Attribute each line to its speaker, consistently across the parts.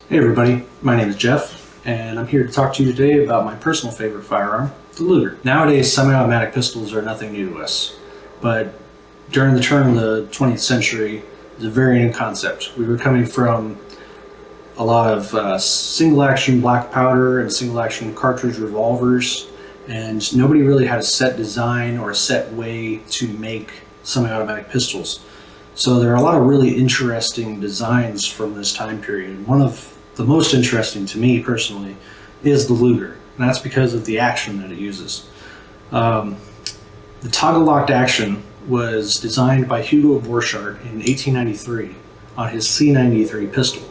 Speaker 1: Hey everybody, my name is Jeff, and I'm here to talk to you today about my personal favorite firearm, the Luger. Nowadays, semi-automatic pistols are nothing new to us, but during the turn of the 20th century, it's a very new concept. We were coming from a lot of single-action black powder and single-action cartridge revolvers, and nobody really had a set design or a set way to make semi-automatic pistols. So there are a lot of really interesting designs from this time period. One of the most interesting to me personally is the Luger, and that's because of the action that it uses. The toggle locked action was designed by Hugo Borchardt in 1893 on his C93 pistol.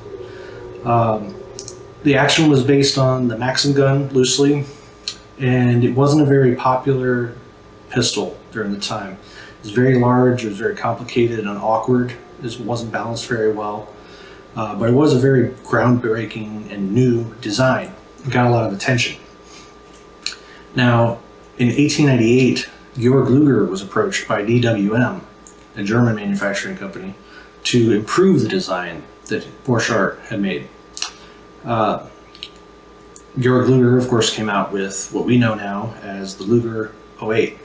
Speaker 1: The action was based on the Maxim gun loosely, and it wasn't a very popular pistol during the time. It was very large, it was very complicated and awkward, it wasn't balanced very well. But it was a very groundbreaking and new design. It got a lot of attention. Now, in 1898, Georg Luger was approached by DWM, a German manufacturing company, to improve the design that Borchardt had made. Georg Luger, of course, came out with what we know now as the Luger P08.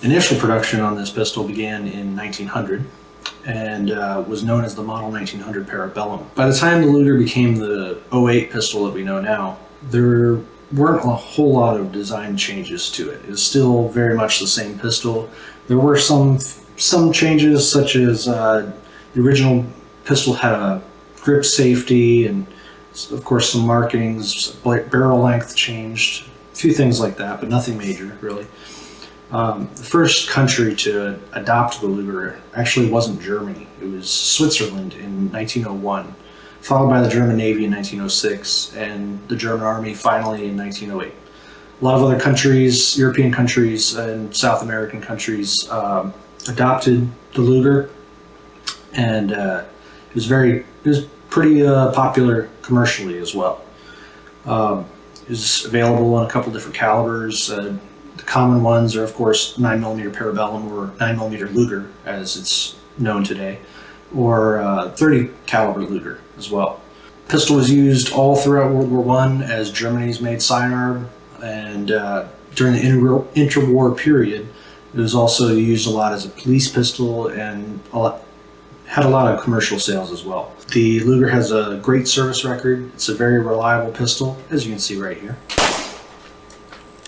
Speaker 1: Initial production on this pistol began in 1900. And was known as the Model 1900 Parabellum. By the time the Luger became the 08 pistol that we know now, there weren't a whole lot of design changes to it. It's still very much the same pistol. There were some changes, such as the original pistol had a grip safety and of course some markings, barrel length changed, a few things like that, but nothing major really. The first country to adopt the Luger actually wasn't Germany, it was Switzerland in 1901, followed by the German Navy in 1906, and the German Army finally in 1908. A lot of other countries, European countries and South American countries adopted the Luger, and it was pretty popular commercially as well. It was available in a couple different calibers. The common ones are, of course, 9mm Parabellum, or 9mm Luger, as it's known today, or 30 caliber Luger as well. Pistol was used all throughout World War I as Germany's made sidearm, and during the interwar period, it was also used a lot as a police pistol and had a lot of commercial sales as well. The Luger has a great service record. It's a very reliable pistol, as you can see right here.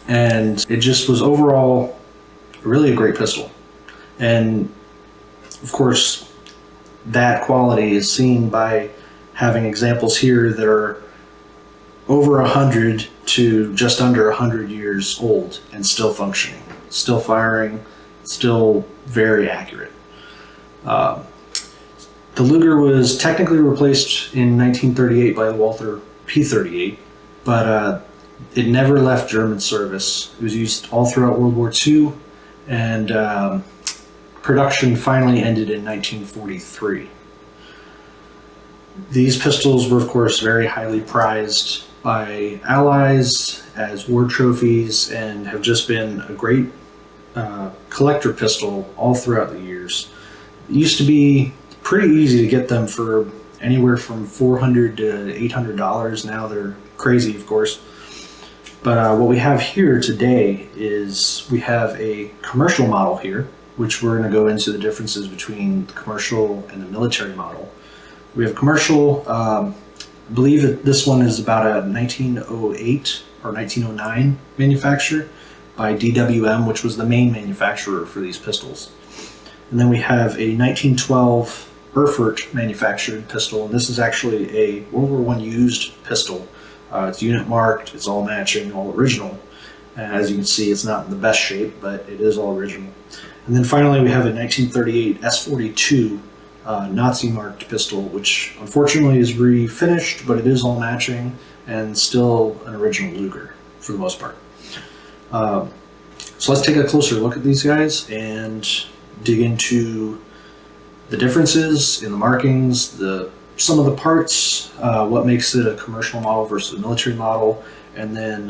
Speaker 1: And it just was overall really a great pistol. And of course, that quality is seen by having examples here that are over 100 to just under 100 years old and still functioning, still firing, still very accurate. The Luger was technically replaced in 1938 by the Walther P08, but it never left German service. It was used all throughout World War II, and production finally ended in 1943. These pistols were, of course, very highly prized by Allies as war trophies and have just been a great collector pistol all throughout the years. It used to be pretty easy to get them for anywhere from $400 to $800. Now they're crazy, of course. But what we have here today is we have a commercial model here, which we're going to go into the differences between the commercial and the military model. We have commercial, I believe that this one is about a 1908 or 1909 manufacture by DWM, which was the main manufacturer for these pistols. And then we have a 1912 Erfurt manufactured pistol, and this is actually a World War I used pistol. It's unit marked, it's all matching, all original. As you can see, it's not in the best shape, but it is all original. And then finally we have a 1938 S42 Nazi marked pistol, which unfortunately is refinished, but it is all matching and still an original Luger for the most part. So let's take a closer look at these guys and dig into the differences in the markings, some of the parts, what makes it a commercial model versus a military model, and then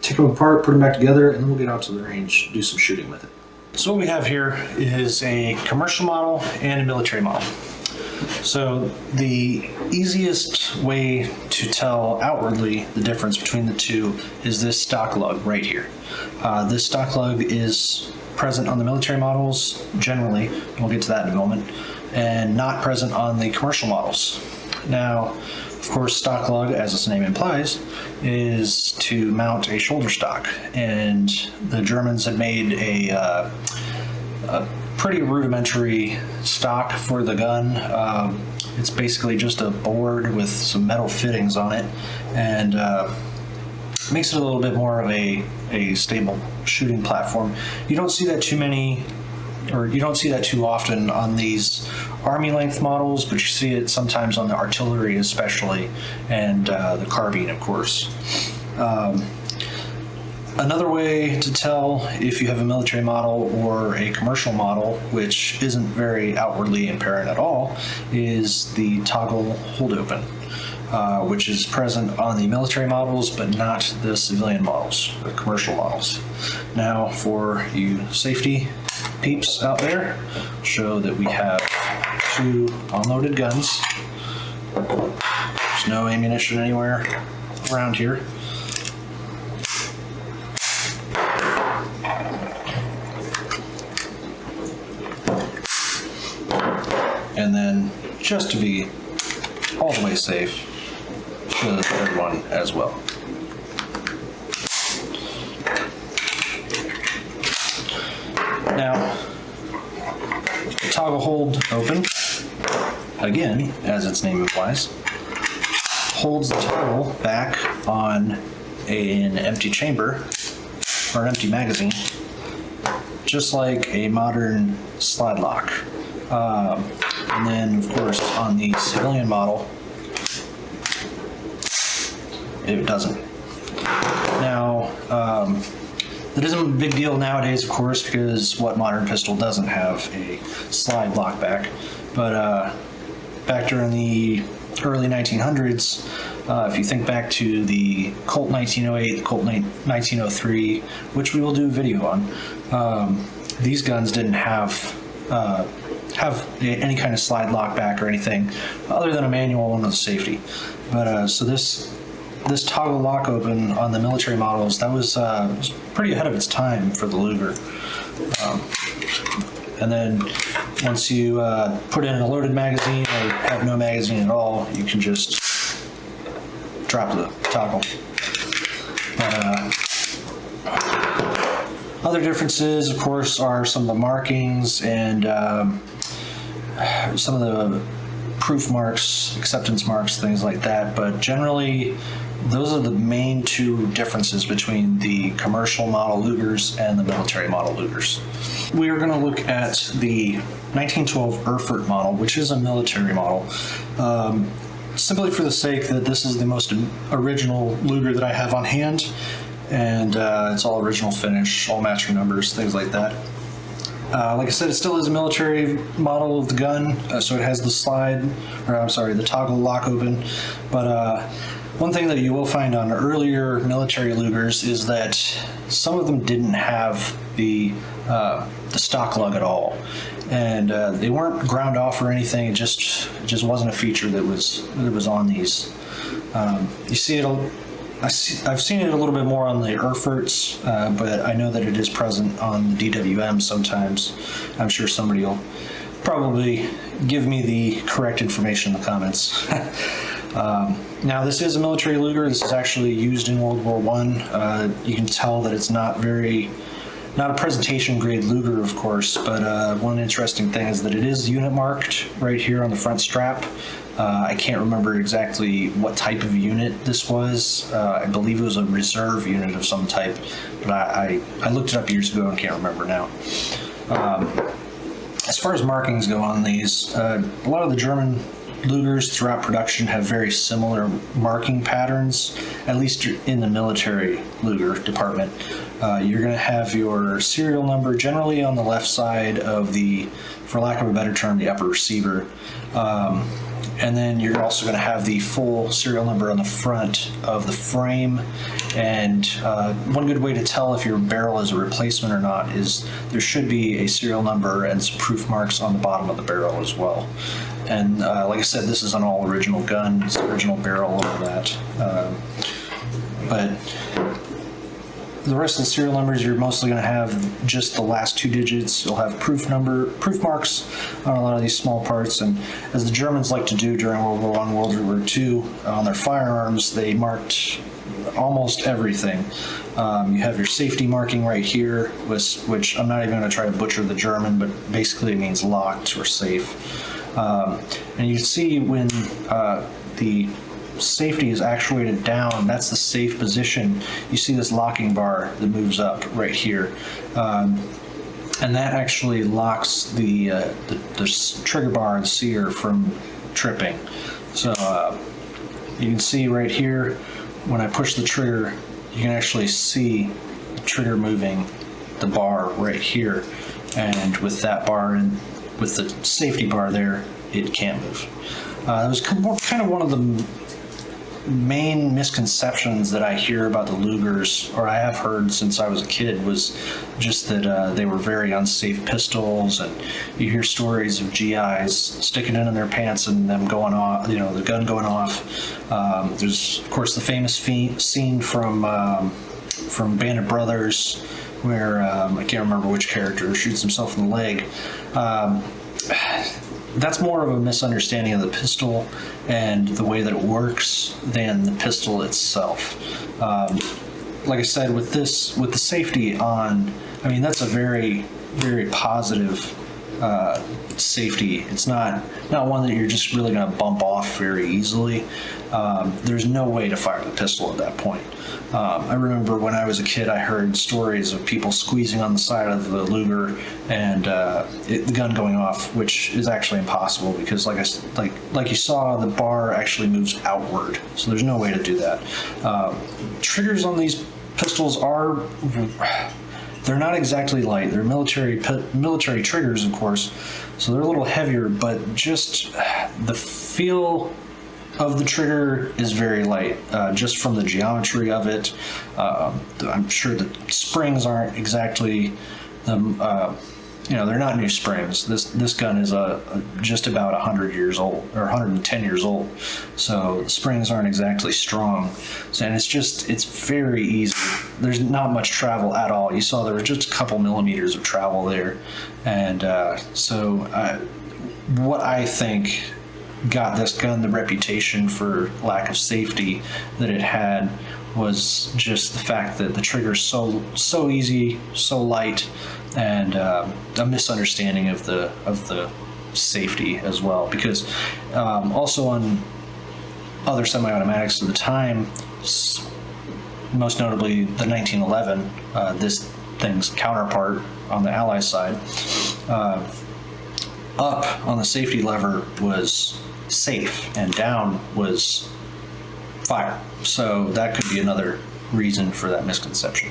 Speaker 1: take them apart, put them back together, and then we'll get out to the range, do some shooting with it. So what we have here is a commercial model and a military model. So the easiest way to tell outwardly the difference between the two is this stock lug right here. This stock lug is present on the military models generally, and we'll get to that in a moment, and not present on the commercial models. Now, of course, stock lug, as its name implies, is to mount a shoulder stock, and the Germans had made a pretty rudimentary stock for the gun. It's basically just a board with some metal fittings on it, and makes it a little bit more of a stable shooting platform. You don't see that you don't see that too often on these Army length models, but you see it sometimes on the artillery especially, and the carbine, of course. Another way to tell if you have a military model or a commercial model, which isn't very outwardly apparent at all, is the toggle hold open, which is present on the military models but not the civilian models, the commercial models. Now, for you safety peeps out there, show that we have two unloaded guns. There's no ammunition anywhere around here. And then, just to be all the way safe, show the third one as well. Now, the toggle hold open, again, as its name implies, holds the toggle back on an empty chamber or an empty magazine, just like a modern slide lock. And then, of course, on the civilian model, it doesn't. Now, that isn't a big deal nowadays, of course, because what modern pistol doesn't have a slide lock back. But back during the early 1900s, if you think back to the Colt 1908, the Colt 1903, which we will do a video on, these guns didn't have any kind of slide lock back or anything other than a manual one with safety. But so this toggle lock open on the military models, that was pretty ahead of its time for the Luger. And then once you put in a loaded magazine or have no magazine at all, you can just drop the toggle. But, other differences, of course, are some of the markings and some of the proof marks, acceptance marks, things like that. But generally, those are the main two differences between the commercial model Lugers and the military model Lugers. We are going to look at the 1912 Erfurt model, which is a military model, simply for the sake that this is the most original Luger that I have on hand, and it's all original finish, all matching numbers, things like that. Like I said, it still is a military model of the gun, so it has the toggle lock open. But one thing that you will find on earlier military Lugers is that some of them didn't have the stock lug at all, and they weren't ground off or anything. It just wasn't a feature that was on these. You see it. I've seen it a little bit more on the Erfurts, but I know that it is present on the DWM sometimes. I'm sure somebody will probably give me the correct information in the comments. Now, this is a military Luger. This is actually used in World War I. You can tell that it's not a presentation grade Luger, of course, but one interesting thing is that it is unit marked right here on the front strap. I can't remember exactly what type of unit this was. I believe it was a reserve unit of some type, but I looked it up years ago and can't remember now. As far as markings go on these, a lot of the German Lugers throughout production have very similar marking patterns, at least in the military Luger department. You're going to have your serial number generally on the left side of the, for lack of a better term, the upper receiver. And then you're also going to have the full serial number on the front of the frame. And one good way to tell if your barrel is a replacement or not is there should be a serial number and some proof marks on the bottom of the barrel as well. And like I said, this is an all original gun. It's original barrel and all that. But the rest of the serial numbers, you're mostly going to have just the last 2 digits. You'll have proof marks on a lot of these small parts. And as the Germans like to do during World War I, World War II, on their firearms, they marked almost everything. You have your safety marking right here, which I'm not even going to try to butcher the German, but basically it means locked or safe. And you see when the safety is actuated down, that's the safe position. You see this locking bar that moves up right here. And that actually locks the trigger bar and sear from tripping. So you can see right here, when I push the trigger, you can actually see the trigger moving the bar right here. And with that bar and with the safety bar there, it can't move. That was kind of one of the main misconceptions that I hear about the Lugers, or I have heard since I was a kid, was just that they were very unsafe pistols. And you hear stories of GIs sticking it in their pants and them going off, the gun going off. There's of course the famous scene from Band of Brothers where I can't remember which character shoots himself in the leg. That's more of a misunderstanding of the pistol and the way that it works than the pistol itself. Like I said, with the safety on, I mean, that's a very, very positive safety. It's not one that you're just really going to bump off very easily. There's no way to fire the pistol at that point. I remember when I was a kid, I heard stories of people squeezing on the side of the Luger and the gun going off, which is actually impossible because, like you saw, the bar actually moves outward, so there's no way to do that. Triggers on these pistols they're not exactly light. They're military triggers, of course, so they're a little heavier, but just the feel of the trigger is very light, just from the geometry of it. I'm sure the springs aren't exactly they're not new springs. This gun is just about 100 years old, or 110 years old, so the springs aren't exactly strong. And it's very easy. There's not much travel at all. You saw there was just a couple millimeters of travel there, and what I think got this gun the reputation for lack of safety that it had was just the fact that the trigger's so easy, so light, and a misunderstanding of the safety as well. Because also on other semi-automatics of the time, most notably the 1911, this thing's counterpart on the Allied side, up on the safety lever was safe and down was fire. So that could be another reason for that misconception.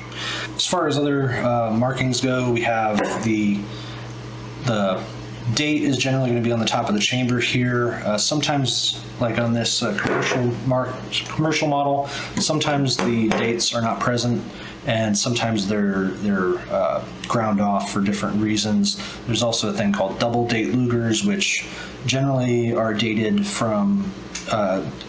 Speaker 1: As far as other markings go, we have the date is generally going to be on the top of the chamber here. Sometimes, like on this commercial model, sometimes the dates are not present, and sometimes they're ground off for different reasons. There's also a thing called double date Lugers, which generally are dated from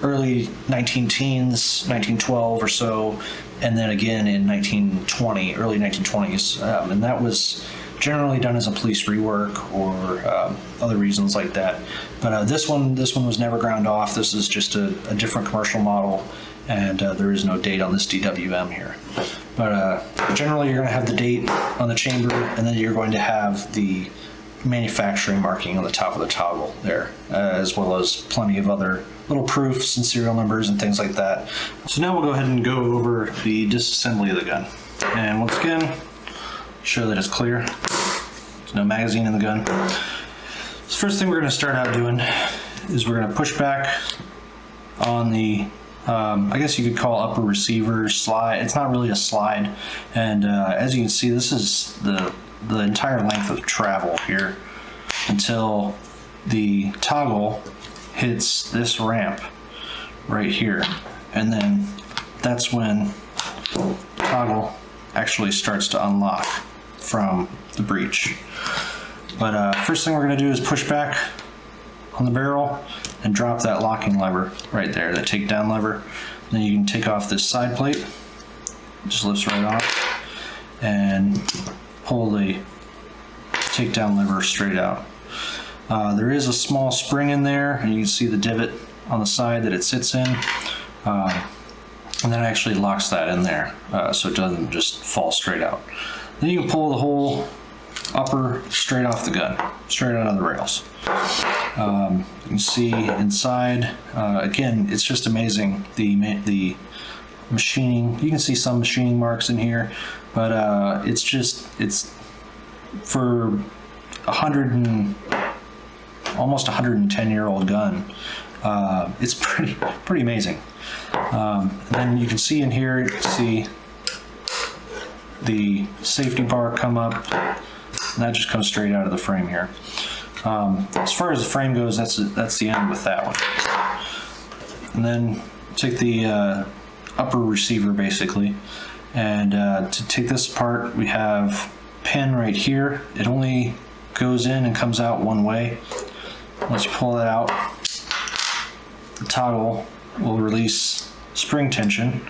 Speaker 1: early 19-teens, 1912 or so, and then again in 1920, early 1920s, and that was generally done as a police rework or other reasons like that. But this one was never ground off. This is just a different commercial model, and there is no date on this DWM here. But generally you're going to have the date on the chamber, and then you're going to have the manufacturing marking on the top of the toggle there, as well as plenty of other little proofs and serial numbers and things like that. So now we'll go ahead and go over the disassembly of the gun. And once again, show that it's clear. There's no magazine in the gun. So first thing we're going to start out doing is we're going to push back on the I guess you could call upper receiver slide. It's not really a slide, and as you can see, this is the entire length of travel here until the toggle hits this ramp right here, and then that's when the toggle actually starts to unlock from the breech. But first thing we're going to do is push back on the barrel and drop that locking lever right there, that takedown lever. Then you can take off this side plate, it just lifts right off, and pull the takedown lever straight out. There is a small spring in there, and you can see the divot on the side that it sits in, and that actually locks that in there, so it doesn't just fall straight out. Then you can pull the whole upper straight off the gun, straight out of the rails. You can see inside, again, it's just amazing, the machining. You can see some machining marks in here, but it's for almost 110-year-old gun. It's pretty amazing. And then you can see in here, you can see the safety bar come up, and that just comes straight out of the frame here. As far as the frame goes, that's the end with that one. And then take the upper receiver basically, and to take this apart, we have pin right here. It only goes in and comes out one way. Once you pull that out, the toggle will release spring tension,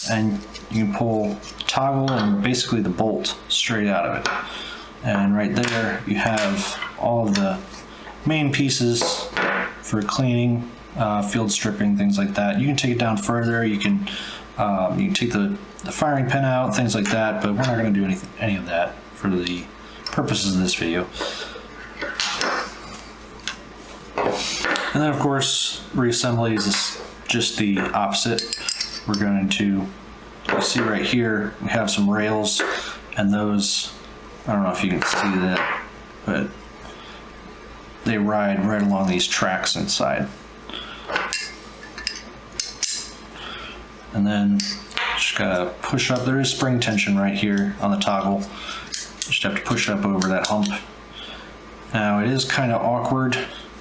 Speaker 1: and you can pull the toggle and basically the bolt straight out of it. And right there you have all of the main pieces for cleaning, field stripping, things like that. You can take it down further, you can take the firing pin out, things like that, but we're not going to do any of that for the purposes of this video. And then of course, reassembly is just the opposite. We're going to, you see right here, we have some rails, and those, I don't know if you can see that, but they ride right along these tracks inside. And then just gotta push up. There is spring tension right here on the toggle. Just have to push up over that hump. Now it is kind of awkward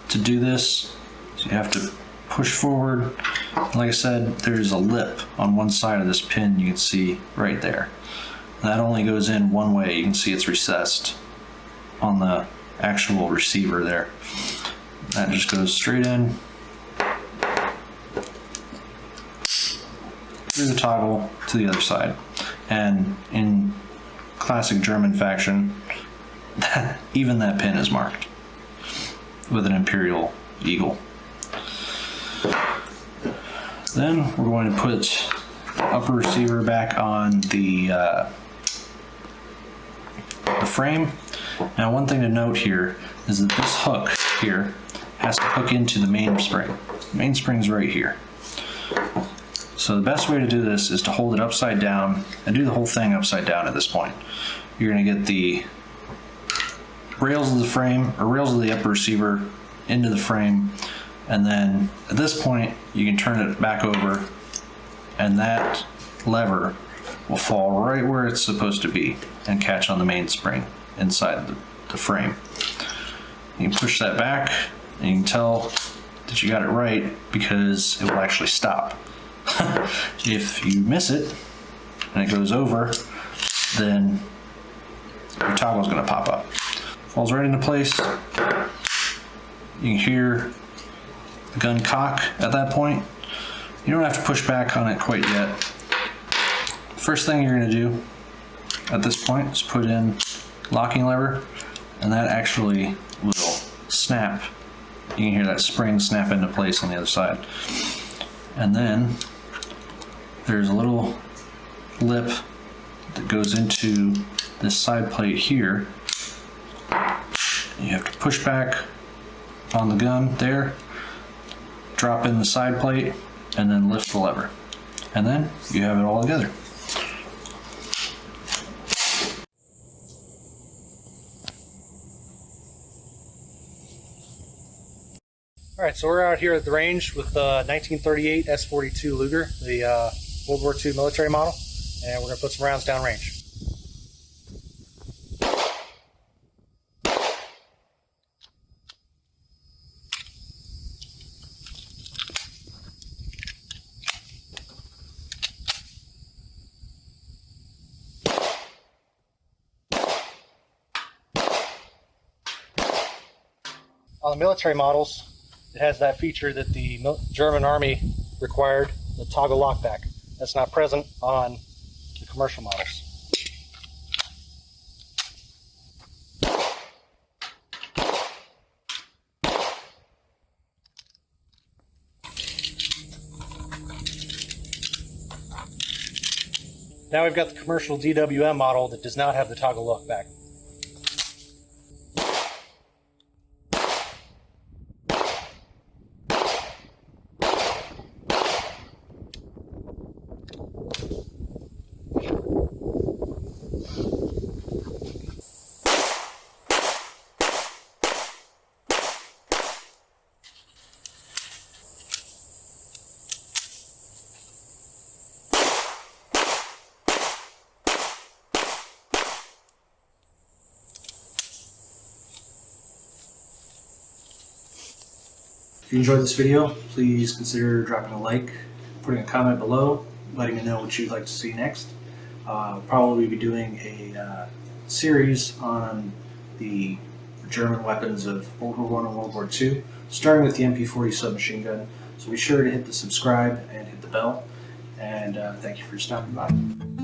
Speaker 1: to do this, so you have to push forward. Like I said, there's a lip on one side of this pin, you can see right there. That only goes in one way. You can see it's recessed on the actual receiver there. That just goes straight in through the toggle to the other side. And in classic German fashion, even that pin is marked with an imperial eagle. Then we're going to put the upper receiver back on the frame. Now one thing to note here is that this hook here has to hook into the mainspring. The mainspring's right here. So the best way to do this is to hold it upside down and do the whole thing upside down at this point. You're going to get the rails of the frame, or rails of the upper receiver into the frame, and then at this point you can turn it back over, and that lever will fall right where it's supposed to be and catch on the mainspring inside the frame. You can push that back, and you can tell that you got it right because it will actually stop. If you miss it and it goes over, then your toggle is going to pop up. Falls right into place. You can hear the gun cock at that point. You don't have to push back on it quite yet. First thing you're going to do at this point is put in locking lever, and that actually will snap. You can hear that spring snap into place on the other side. And then there's a little lip that goes into this side plate here. You have to push back on the gun there, drop in the side plate, and then lift the lever. And then you have it all together. All right, so we're out here at the range with the 1938 S42 Luger, the World War II military model, and we're going to put some rounds downrange. On the military models,
Speaker 2: it has that feature that the German Army required, the toggle lockback. That's not present on the commercial models. Now we've got the commercial DWM model that does not have the toggle lockback.
Speaker 1: If you enjoyed this video, please consider dropping a like, putting a comment below, letting me know what you'd like to see next. Probably be doing a series on the German weapons of World War I and World War II, starting with the MP40 submachine gun. So be sure to hit the subscribe and hit the bell. And thank you for stopping by.